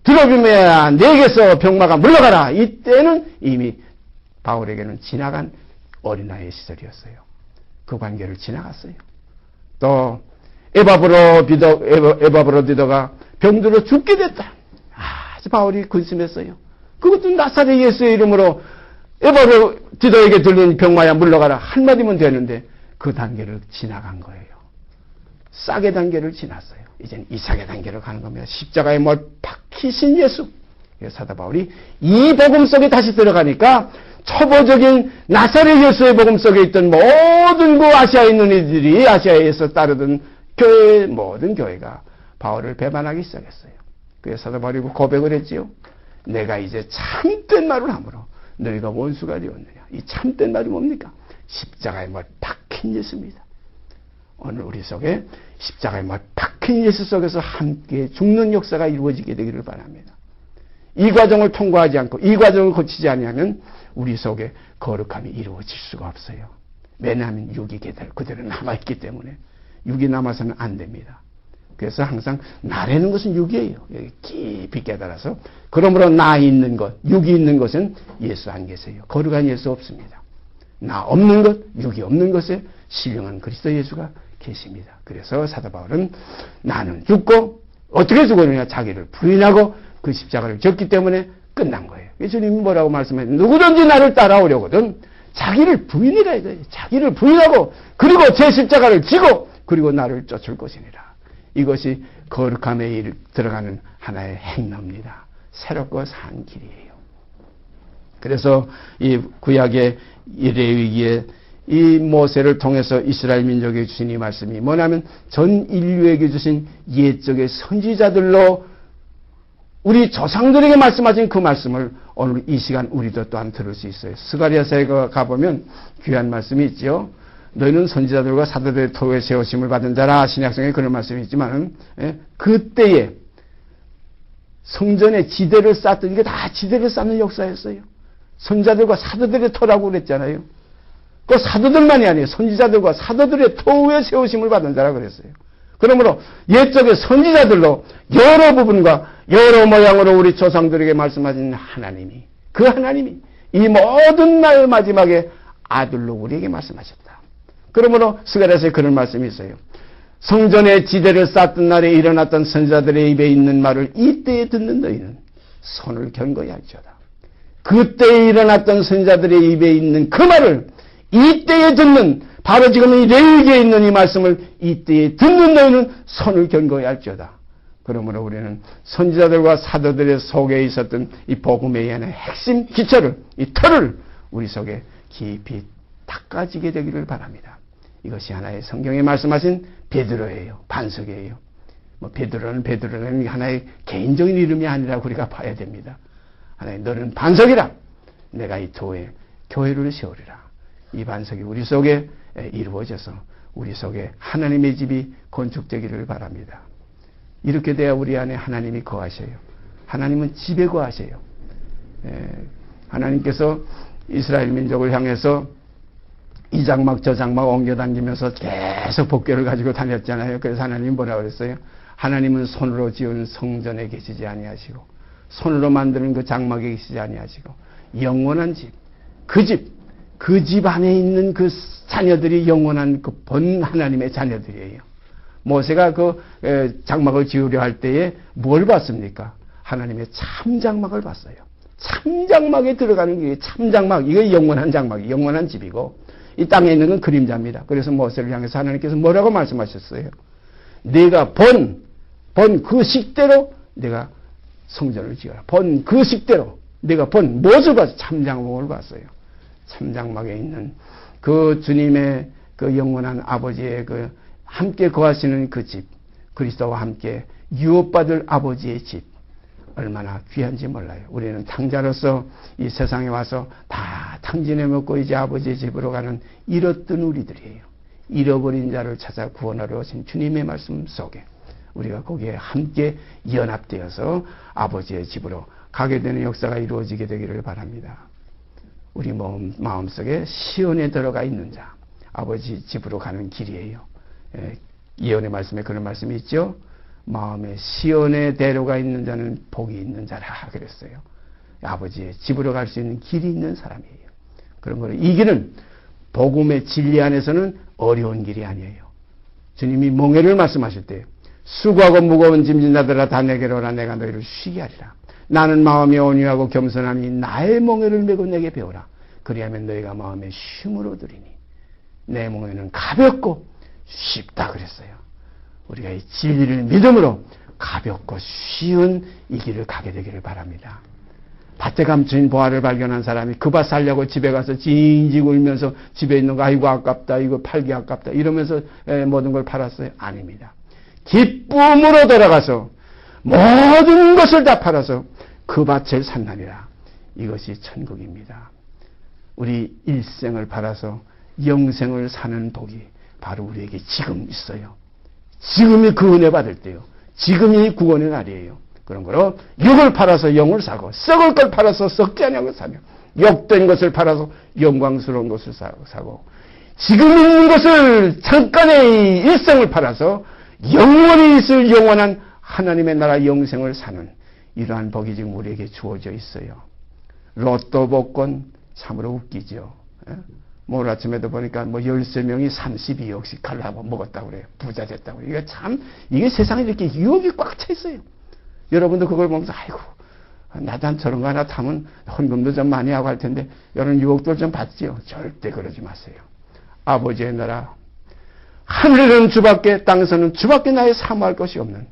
드로비모야 내게서 병마가 물러가라. 이때는 이미 바울에게는 지나간 어린아이의 시절이었어요. 그 관계를 지나갔어요. 또 에바브로디도가 병들어 죽게 됐다. 아주 바울이 근심했어요. 그것도 나사렛 예수의 이름으로 에바브로디도에게 들린 병마야 물러가라 한마디면 되는데 그 단계를 지나간 거예요. 싹의 단계를 지났어요. 이제는 이삭의 단계로 가는 겁니다. 십자가에 박히신 예수. 사도 바울이 이 복음 속에 다시 들어가니까 초보적인 나사렛 예수의 복음 속에 있던 모든 그 아시아에 있는 이들이 아시아에서 따르던 교회 모든 교회가 바울을 배반하기 시작했어요. 그래서 사도 바울이 고백을 했지요. 내가 이제 참된 말을 함으로 너희가 원수가 되었느냐. 이 참된 말이 뭡니까? 십자가에 박힌 예수입니다. 오늘 우리 속에 십자가에 박힌 예수 속에서 함께 죽는 역사가 이루어지게 되기를 바랍니다. 이 과정을 통과하지 않고 이 과정을 거치지 않으면 우리 속에 거룩함이 이루어질 수가 없어요. 왜냐하면 육이 그대로 남아있기 때문에 육이 남아서는 안 됩니다. 그래서 항상 나라는 것은 육이에요. 여기 깊이 깨달아서 그러므로 나 있는 것, 육이 있는 것은 예수 안 계세요. 거룩한 예수 없습니다. 나 없는 것, 육이 없는 것에 신령한 그리스도 예수가 계십니다. 그래서 사도 바울은 나는 죽고 어떻게 죽었느냐 자기를 부인하고 그 십자가를 졌기 때문에 끝난 거예요. 예수님이 뭐라고 말씀하셨어요? 누구든지 나를 따라오려거든 자기를 부인이라 이거예요. 자기를 부인하고 그리고 제 십자가를 지고 그리고 나를 쫓을 것이니라. 이것이 거룩함에 들어가는 하나의 행로입니다. 새롭고 산 길이에요. 그래서 이 구약의 레위기의 이 모세를 통해서 이스라엘 민족에게 주신 이 말씀이 뭐냐면 전 인류에게 주신 옛적의 선지자들로 우리 조상들에게 말씀하신 그 말씀을 오늘 이 시간 우리도 또한 들을 수 있어요. 스가랴서에 가보면 귀한 말씀이 있죠. 너희는 선지자들과 사도들의 토에 세우심을 받은 자라. 신약성에 그런 말씀이 있지만 그때에 성전에 지대를 쌓던 이게 다 지대를 쌓는 역사였어요. 선지자들과 사도들의 토라고 그랬잖아요. 그 사도들만이 아니에요. 선지자들과 사도들의 토 위에 세우심을 받은 자라 그랬어요. 그러므로 옛적의 선지자들로 여러 부분과 여러 모양으로 우리 조상들에게 말씀하신 하나님이 그 하나님이 이 모든 날 마지막에 아들로 우리에게 말씀하셨다. 그러므로 스가랴서에 그런 말씀이 있어요. 성전에 지대를 쌓던 날에 일어났던 선지자들의 입에 있는 말을 이때에 듣는 너희는 손을 견고히 할지어다. 그때에 일어났던 선지자들의 입에 있는 그 말을 이때에 듣는 바로 지금 이 레위기에 있는 이 말씀을 이때에 듣는 너희는 손을 견고히 할지어다. 그러므로 우리는 선지자들과 사도들의 속에 있었던 이 복음에 의한 핵심 기초를 이 틀을 우리 속에 깊이 닦아지게 되기를 바랍니다. 이것이 하나의 성경에 말씀하신 베드로예요. 반석이에요. 베드로는 하나의 개인적인 이름이 아니라고 우리가 봐야 됩니다. 하나님 너는 반석이라. 내가 이 도에 교회를 세우리라. 이 반석이 우리 속에 이루어져서 우리 속에 하나님의 집이 건축되기를 바랍니다. 이렇게 돼야 우리 안에 하나님이 거하셔요. 하나님은 집에 거하셔요. 하나님께서 이스라엘 민족을 향해서 이 장막 저 장막 옮겨다니면서 계속 법궤를 가지고 다녔잖아요. 그래서 하나님이 뭐라고 그랬어요? 하나님은 손으로 지은 성전에 계시지 아니하시고 손으로 만드는 그 장막에 계시지 아니하시고 영원한 집, 그 집 안에 있는 그 자녀들이 영원한 그 본 하나님의 자녀들이에요. 모세가 그 장막을 지으려 할 때에 뭘 봤습니까? 하나님의 참장막을 봤어요. 참장막에 들어가는 게 참장막, 이거 영원한 장막이 영원한 집이고 이 땅에 있는 건 그림자입니다. 그래서 모세를 향해서 하나님께서 뭐라고 말씀하셨어요? 내가 본 그 식대로 내가 성전을 지어라. 본 그 식대로 내가 본 무엇을 봤어요? 참장막을 봤어요. 참장막에 있는 그 주님의 그 영원한 아버지의 그 함께 거하시는 그 집, 그리스도와 함께 유업받을 아버지의 집, 얼마나 귀한지 몰라요. 우리는 탕자로서 이 세상에 와서 다 탕진해 먹고 이제 아버지의 집으로 가는 잃었던 우리들이에요. 잃어버린 자를 찾아 구원하러 오신 주님의 말씀 속에 우리가 거기에 함께 연합되어서 아버지의 집으로 가게 되는 역사가 이루어지게 되기를 바랍니다. 우리 마음속에 시온에 들어가 있는 자, 아버지 집으로 가는 길이에요. 예언의 말씀에 그런 말씀이 있죠. 마음에 시온에 데려가 있는 자는 복이 있는 자라 그랬어요. 아버지의 집으로 갈 수 있는 길이 있는 사람이에요. 그런 거를 이 길은 복음의 진리 안에서는 어려운 길이 아니에요. 주님이 몽해를 말씀하실 때 수고하고 무거운 짐진 자들아 다 내게로 오라. 내가 너희를 쉬게 하리라. 나는 마음이 온유하고 겸손하니 나의 몽해를 메고 내게 배우라. 그리하면 너희가 마음에 쉼을 얻으리니 내 몽해는 가볍고 쉽다 그랬어요. 우리가 이 진리를 믿음으로 가볍고 쉬운 이 길을 가게 되기를 바랍니다. 밭에 감추인 보화를 발견한 사람이 그 밭 살려고 집에 가서 징징 울면서 집에 있는 거 아이고 아깝다, 이거 팔기 아깝다 이러면서 모든 걸 팔았어요? 아닙니다. 기쁨으로 돌아가서 모든 것을 다 팔아서 그 밭을 산다니라. 이것이 천국입니다. 우리 일생을 팔아서 영생을 사는 복이 바로 우리에게 지금 있어요. 지금이 그 은혜 받을 때요. 지금이 구원의 날이에요. 그런 거로 육을 팔아서 영을 사고 썩을 걸 팔아서 썩지 않은 걸 사며 욕된 것을 팔아서 영광스러운 것을 사고 지금 있는 것을 잠깐의 일생을 팔아서 영원히 있을 영원한 하나님의 나라 영생을 사는 이러한 복이 지금 우리에게 주어져 있어요. 로또 복권 참으로 웃기죠. 오늘 아침에도 보니까 13명이 32억씩 갈라고 먹었다고 그래요. 부자 됐다고 그래요. 이게 세상에 이렇게 유혹이 꽉 차 있어요. 여러분도 그걸 보면서 아이고 나도 한 저런 거 하나 타면 헌금도 좀 많이 하고 할 텐데 이런 유혹들 좀 받지요. 절대 그러지 마세요. 아버지의 나라 하늘에는 주밖에 땅에서는 주밖에 나의 사모할 것이 없는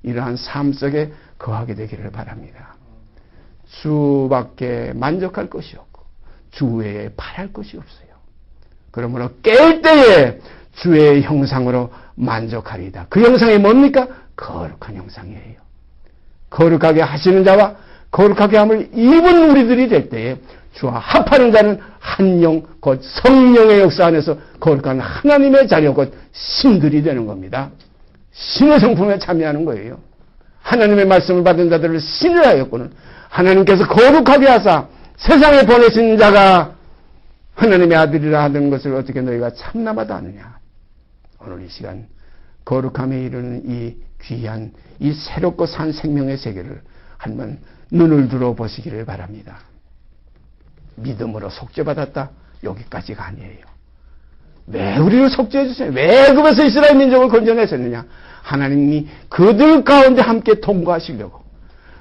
이러한 삶 속에 거하게 되기를 바랍니다. 주밖에 만족할 것이 없고 주 외에 바랄 것이 없어요. 그러므로 깰 때에 주의 형상으로 만족하리이다. 그 형상이 뭡니까? 거룩한 형상이에요. 거룩하게 하시는 자와 거룩하게 함을 입은 우리들이 될 때에 주와 합하는 자는 한 영, 곧 성령의 역사 안에서 거룩한 하나님의 자녀, 곧 신들이 되는 겁니다. 신의 성품에 참여하는 거예요. 하나님의 말씀을 받은 자들을 신을 하였고는 하나님께서 거룩하게 하사 세상에 보내신 자가 하나님의 아들이라 하는 것을 어떻게 너희가 참나마다 아느냐. 오늘 이 시간 거룩함에 이르는 이 귀한 이 새롭고 산 생명의 세계를 한번 눈을 들어보시기를 바랍니다. 믿음으로 속죄받았다. 여기까지가 아니에요. 왜 우리를 속죄해 주세요? 왜 애굽에서 이스라엘 민족을 건져내셨느냐? 하나님이 그들 가운데 함께 통과하시려고.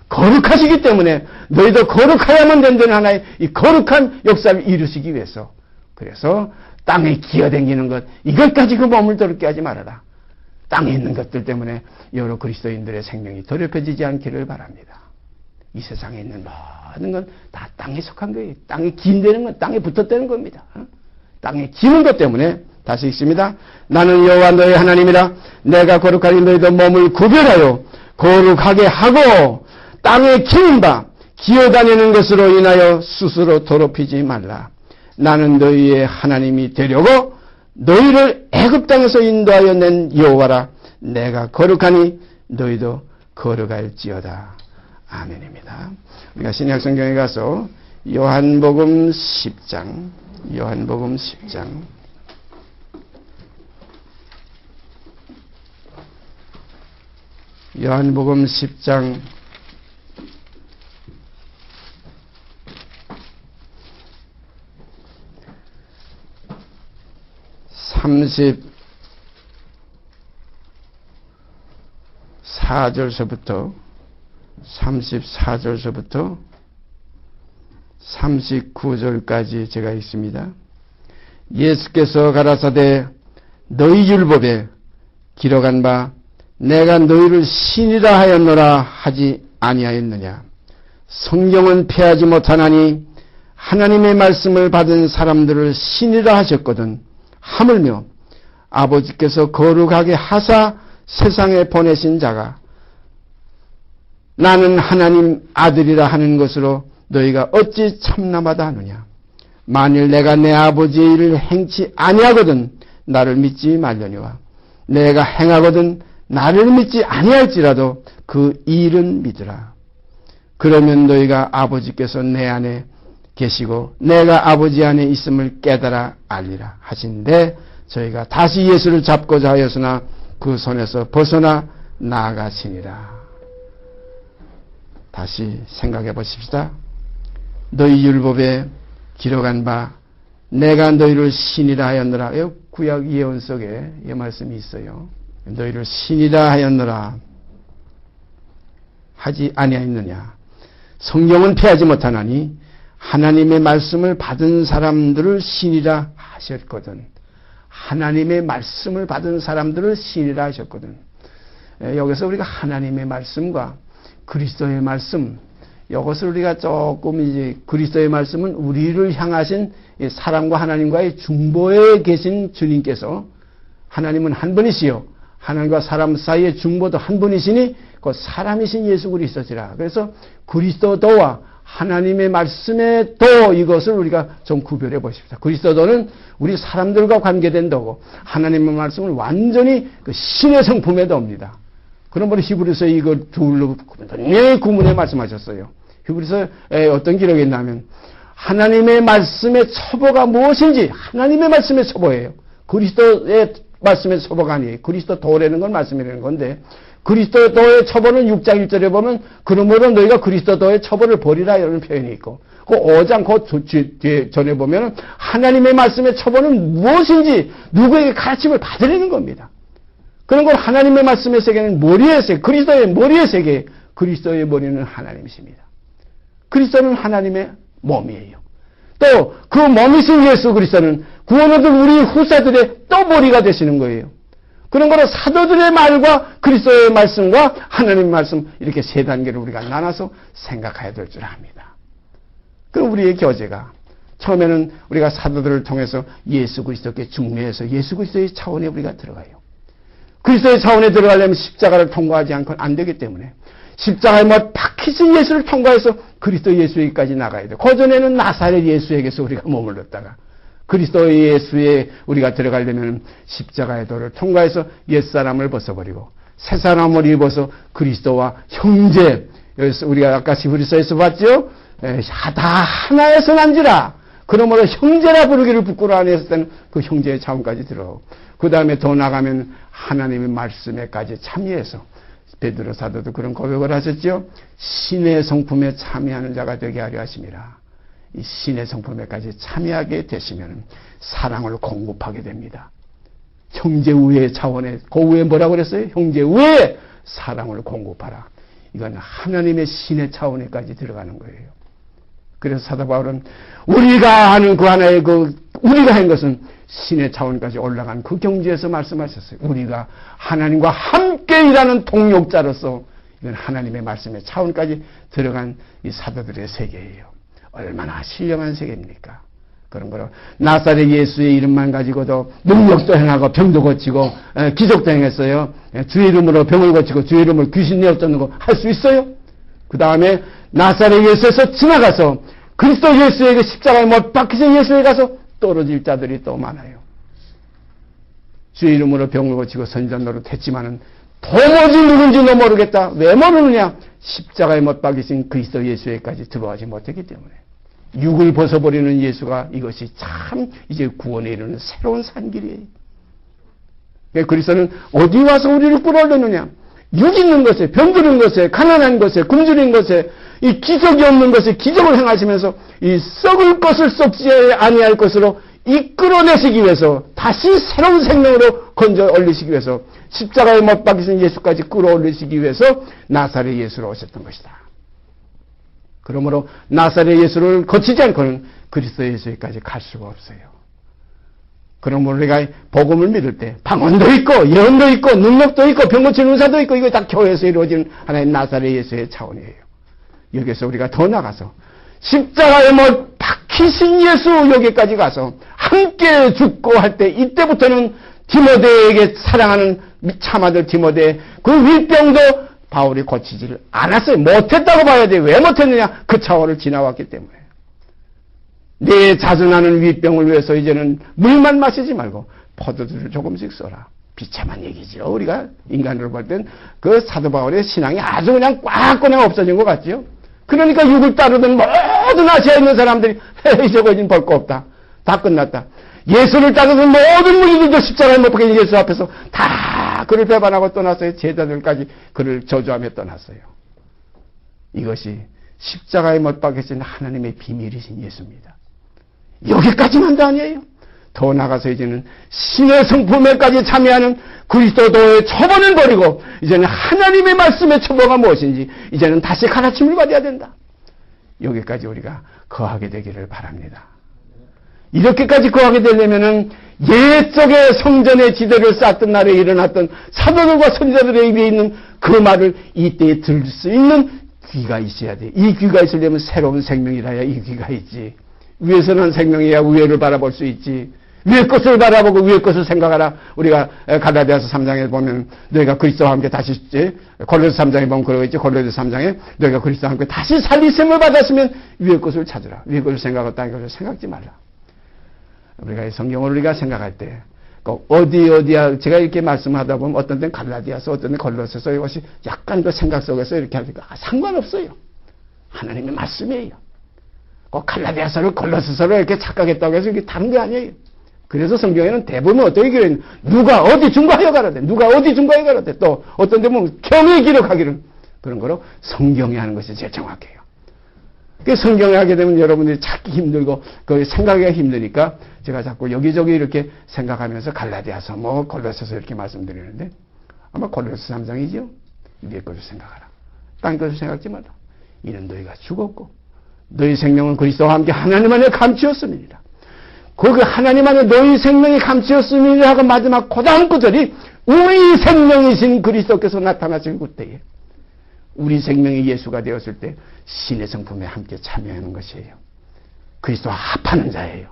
거룩하시기 때문에 너희도 거룩하야만 된다는 하나의 이 거룩한 역사를 이루시기 위해서. 그래서 땅에 기어다니는 것, 이것까지 그 몸을 더럽게 하지 말아라. 땅에 있는 것들 때문에 여러 그리스도인들의 생명이 더럽혀지지 않기를 바랍니다. 이 세상에 있는 모든 건 다 땅에 속한 거예요. 땅에 기인되는 건 땅에 붙었다는 겁니다. 땅에 기는 것 때문에 다시 읽습니다. 나는 여호와 너희 하나님이라. 내가 거룩하니 너희도 몸을 구별하여 거룩하게 하고 땅에 기는 바 기어다니는 것으로 인하여 스스로 더럽히지 말라. 나는 너희의 하나님이 되려고 너희를 애굽 땅에서 인도하여 낸 여호와라. 내가 거룩하니 너희도 거룩할지어다. 아멘입니다. 우리가 신약 성경에 가서 요한복음 10장 요한복음 10장 요한복음 10장 34절서부터 39절까지 제가 있습니다. 예수께서 가라사대 너희 율법에 기록한 바 내가 너희를 신이라 하였노라 하지 아니하였느냐. 성경은 폐하지 못하나니 하나님의 말씀을 받은 사람들을 신이라 하셨거든. 하물며 아버지께서 거룩하게 하사 세상에 보내신 자가 나는 하나님 아들이라 하는 것으로 너희가 어찌 참나마다 하느냐. 만일 내가 내 아버지의 일을 행치 아니하거든 나를 믿지 말려니와 내가 행하거든 나를 믿지 아니할지라도 그 일은 믿으라. 그러면 너희가 아버지께서 내 안에 계시고 내가 아버지 안에 있음을 깨달아 알리라 하신데 저희가 다시 예수를 잡고자 하였으나 그 손에서 벗어나 나아가시니라. 다시 생각해 보십시다. 너희 율법에 기록한 바 내가 너희를 신이라 하였노라. 구약 예언 속에 이 말씀이 있어요. 너희를 신이라 하였노라 하지 아니하였느냐. 성경은 폐하지 못하나니 하나님의 말씀을 받은 사람들을 신이라 하셨거든. 하나님의 말씀을 받은 사람들을 신이라 하셨거든. 여기서 우리가 하나님의 말씀과 그리스도의 말씀, 이것을 우리가 조금 이제 그리스도의 말씀은 우리를 향하신 사람과 하나님과의 중보에 계신 주님께서 하나님은 한 분이시요 하나님과 사람 사이의 중보도 한 분이시니 그 사람이신 예수 그리스도시라. 그래서 그리스도도와 하나님의 말씀의 도 이것을 우리가 좀 구별해 보십시다. 그리스도도는 우리 사람들과 관계된 도고 하나님의 말씀은 완전히 그 신의 성품의 도입니다. 그러므로 히브리서 이거 둘로 분명히 구문에 말씀하셨어요. 히브리서에 어떤 기록이 있냐면 하나님의 말씀의 첩보가 무엇인지 하나님의 말씀의 첩보예요. 그리스도의 말씀의 첩보가 아니에요. 그리스도 도라는 건 말씀이라는 건데 그리스도의 첩보는 6장 1절에 보면 그러므로 너희가 그리스도의 첩보를 버리라 이런 표현이 있고 그 5장 그 뒤에 전에 보면 하나님의 말씀의 첩보는 무엇인지 누구에게 가르침을 받으려는 겁니다. 그런 건 하나님의 말씀의 세계는 머리의 세계, 그리스도의 머리의 세계, 그리스도의 머리는 하나님이십니다. 그리스도는 하나님의 몸이에요. 또 그 몸이신 예수 그리스도는 구원 얻은 우리 후사들의 또 머리가 되시는 거예요. 그런 거로 사도들의 말과 그리스도의 말씀과 하나님의 말씀 이렇게 세 단계로 우리가 나눠서 생각해야 될 줄 압니다. 그럼 우리의 교제가 처음에는 우리가 사도들을 통해서 예수 그리스도께 중매해서 예수 그리스도의 차원에 우리가 들어가요. 그리스도의 차원에 들어가려면 십자가를 통과하지 않고는 안 되기 때문에 십자가에 못 박히신 예수를 통과해서 그리스도 예수에게까지 나가야 돼요. 그전에는 나사렛 예수에게서 우리가 머물렀다가 그리스도 예수에 우리가 들어가려면 십자가의 도를 통과해서 옛사람을 벗어버리고 새 사람을 입어서 그리스도와 형제, 여기서 우리가 아까 히브리서에서 봤죠? 다 하나에서 난지라. 그러므로 형제라 부르기를 부끄러워하는 했을 때는 그 형제의 차원까지 들어가고 그 다음에 더 나가면 하나님의 말씀에까지 참여해서 베드로 사도도 그런 고백을 하셨죠. 신의 성품에 참여하는 자가 되게 하려 하심이라. 이 신의 성품에까지 참여하게 되시면 사랑을 공급하게 됩니다. 형제 우애 차원에 그 위에 뭐라고 그랬어요? 형제 우애 사랑을 공급하라. 이건 하나님의 신의 차원에까지 들어가는 거예요. 그래서 사도 바울은 우리가 하는 그 하나의 우리가 한 것은 신의 차원까지 올라간 그 경지에서 말씀하셨어요. 우리가 하나님과 함께 일하는 동력자로서 이건 하나님의 말씀의 차원까지 들어간 이 사도들의 세계예요. 얼마나 신령한 세계입니까? 그런 거로 나사렛 예수의 이름만 가지고도 능력도 행하고 병도 고치고 기적도 행했어요. 주의 이름으로 병을 고치고 주의 이름으로 귀신 내어 쫓는 거 할 수 있어요? 그 다음에 나사렛 예수에서 지나가서 그리스도 예수에게 십자가에 못 박히신 예수에 가서 떨어질 자들이 또 많아요. 주의 이름으로 병을 고치고 선전 노릇했지만은 도무지 누군지도 모르겠다. 왜 모르느냐? 십자가에 못 박히신 그리스도 예수에까지 들어가지 못했기 때문에. 육을 벗어버리는 예수가 이것이 참 이제 구원에 이르는 새로운 산길이에요. 그리스도는 어디 와서 우리를 끌어올렸느냐? 육 있는 것에, 병드는 것에, 가난한 것에, 굶주린 것에, 이 기적이 없는 것에 기적을 행하시면서 이 썩을 것을 썩지 아니할 것으로 이끌어내시기 위해서 다시 새로운 생명으로 건져 올리시기 위해서 십자가에 못 박히신 예수까지 끌어올리시기 위해서 나사렛 예수로 오셨던 것이다. 그러므로 나사렛 예수를 거치지 않고는 그리스도 예수에까지 갈 수가 없어요. 그러므로 우리가 복음을 믿을 때 방언도 있고 예언도 있고 능력도 있고 병 고치는 은사도 있고 이거 다 교회에서 이루어지는 하나의 나사렛 예수의 차원이에요. 여기서 우리가 더 나가서 십자가에 못 박히신 예수 여기까지 가서 함께 죽고 할 때 이때부터는 디모데에게 사랑하는 참아들 디모데 그 윗병도 바울이 고치지를 않았어요. 못했다고 봐야 돼. 왜 못했느냐? 그 차원을 지나왔기 때문에. 내 자전하는 윗병을 위해서 이제는 물만 마시지 말고 포도주를 조금씩 써라. 비참한 얘기죠. 우리가 인간으로 볼 땐 그 사도 바울의 신앙이 아주 그냥 꽉 그냥 없어진 것 같죠. 그러니까 육을 따르던 모든 아시아에 있는 사람들이 헤이 저거 이제 볼 거 없다. 다 끝났다. 예수를 따르던 모든 무리들도 십자가에 못 박힌 예수 앞에서 다 그를 배반하고 떠났어요. 제자들까지 그를 저주하며 떠났어요. 이것이 십자가에 못 박히신 하나님의 비밀이신 예수입니다. 여기까지만도 아니에요. 더 나가서 이제는 신의 성품에까지 참여하는 그리스도의 처벌을 버리고 이제는 하나님의 말씀의 처벌가 무엇인지 이제는 다시 가르침을 받아야 된다. 여기까지 우리가 거하게 되기를 바랍니다. 이렇게까지 거하게 되려면은 옛적의 성전의 지대를 쌓던 날에 일어났던 사도들과 선지자들의 입에 있는 그 말을 이때에 들을 수 있는 귀가 있어야 돼. 이 귀가 있으려면 새로운 생명이라야 이 귀가 있지. 위에서 난 생명이야 위에를 바라볼 수 있지. 위의 것을 바라보고 위의 것을 생각하라. 우리가 갈라디아서 3장에 보면 너희가 그리스도와 함께 다시 골로새 3장에 보면 그러고 있지. 골로새 3장에 너희가 그리스도와 함께 다시 살리심을 받았으면 위의 것을 찾으라. 위의 것을 생각하고 땅의 것을 생각지 말라. 우리가 이 성경을 우리가 생각할 때 꼭 어디야 제가 이렇게 말씀하다 보면 어떤 때는 갈라디아서 어떤 때는 골로새서 이것이 약간 그 생각 속에서 이렇게 하니까 상관없어요. 하나님의 말씀이에요. 꼭 갈라디아서를 골로새서를 이렇게 착각했다고 해서 이게 다른 게 아니에요. 그래서 성경에는 대부분 어떻게 기록했냐. 누가 어디 중과하여 가라대. 누가 어디 중과하여 가라대. 또 어떤 데 보면 경히 기록하기를. 그런 거로 성경이 하는 것이 제일 정확해요. 그 성경에 하게 되면 여러분들이 찾기 힘들고 그 생각하기가 힘드니까 제가 자꾸 여기저기 이렇게 생각하면서 갈라디아서 뭐 골로새서 이렇게 말씀드리는데 아마 골로새 3장이죠. 위의 것을 생각하라. 땅의 것을 생각지 마라. 이는 너희가 죽었고 너희 생명은 그리스도와 함께 하나님 안에 감추었습니다. 그 하나님 안에 너희 생명이 감추었습니다 하고 마지막 그 다음 구절이 우리 생명이신 그리스도께서 나타나실 그때에 우리 생명이 예수가 되었을 때 신의 성품에 함께 참여하는 것이에요. 그리스도와 합하는 자예요.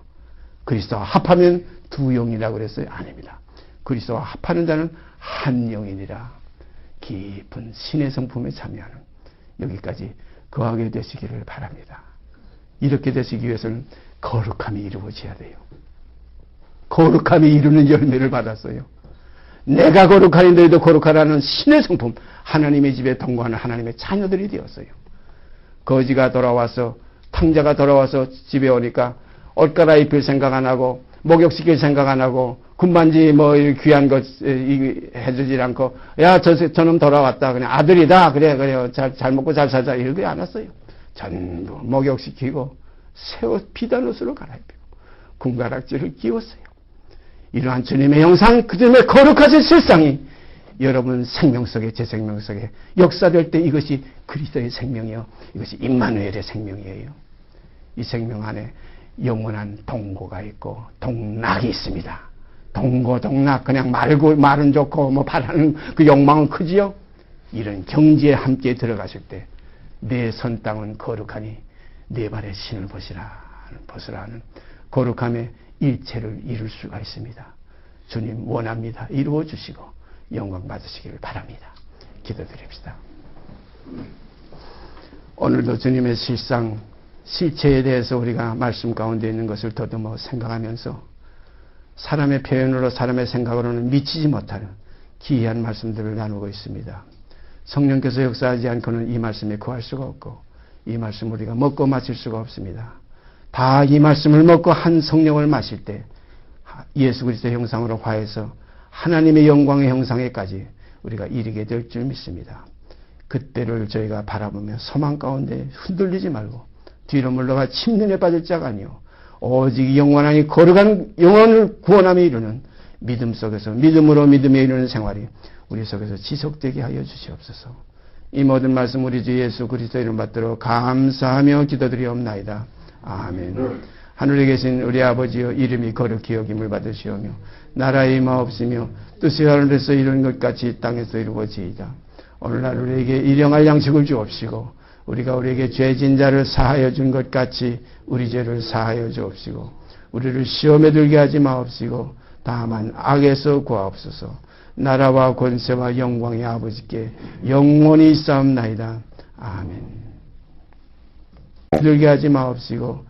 그리스도와 합하면 두 영이라고 그랬어요? 아닙니다. 그리스도와 합하는 자는 한 영이니라. 깊은 신의 성품에 참여하는 여기까지 거하게 되시기를 바랍니다. 이렇게 되시기 위해서는 거룩함이 이루어져야 돼요. 거룩함이 이루는 열매를 받았어요. 내가 거룩하니 너희도 거룩하라는 신의 성품, 하나님의 집에 동거하는 하나님의 자녀들이 되었어요. 거지가 돌아와서, 탕자가 돌아와서 집에 오니까 옷 갈아입힐 생각 안 하고 목욕시킬 생각 안 하고 군반지 뭐 귀한 것 해주질 않고, 야 저놈 돌아왔다, 그냥 아들이다, 그래 잘 먹고 잘 살자, 이러지 않았어요. 전부 목욕시키고 새 옷 비단 옷으로 갈아입히고 군가락지를 끼웠어요. 이러한 주님의 형상, 그 주님의 거룩하신 실상이 여러분 생명 속에, 제 생명 속에 역사될 때 이것이 그리스도의 생명이요, 이것이 임마누엘의 생명이에요. 이 생명 안에 영원한 동고가 있고 동락이 있습니다. 동고 동락, 그냥 말은 좋고 뭐 바라는 그 욕망은 크지요. 이런 경지에 함께 들어가실 때 내 선 땅은 거룩하니 내 발에 신을 벗으라 하는 거룩함의 일체를 이룰 수가 있습니다. 주님 원합니다. 이루어 주시고 영광 받으시기를 바랍니다. 기도드립시다. 오늘도 주님의 실상, 실체에 대해서 우리가 말씀 가운데 있는 것을 더듬어 생각하면서 사람의 표현으로, 사람의 생각으로는 미치지 못하는 기이한 말씀들을 나누고 있습니다. 성령께서 역사하지 않고는 이 말씀에 구할 수가 없고, 이 말씀 우리가 먹고 마실 수가 없습니다. 다 이 말씀을 먹고 한 성령을 마실 때 예수 그리스도의 형상으로 화해서 하나님의 영광의 형상에까지 우리가 이르게 될 줄 믿습니다. 그때를 저희가 바라보며 소망 가운데 흔들리지 말고 뒤로 물러가 침륜에 빠질 자가 아니요 오직 영원하니 거룩한 영혼을 구원함에 이르는 믿음 속에서, 믿음으로 믿음에 이르는 생활이 우리 속에서 지속되게 하여 주시옵소서. 이 모든 말씀 우리 주 예수 그리스도 이름 받들어 감사하며 기도드리옵나이다. 아멘. 하늘에 계신 우리 아버지여, 이름이 거룩히 여김을 받으시오며 나라의 임하옵시며 뜻이 하늘에서 이루는 것 같이 땅에서 이루어지이다. 오늘날 우리에게 일용할 양식을 주옵시고 우리가 우리에게 죄진 자를 사하여 준 것 같이 우리 죄를 사하여 주옵시고 우리를 시험에 들게 하지 마옵시고 다만 악에서 구하옵소서. 나라와 권세와 영광의 아버지께 영원히 있사옵나이다. 아멘. 들게 하지 마옵시고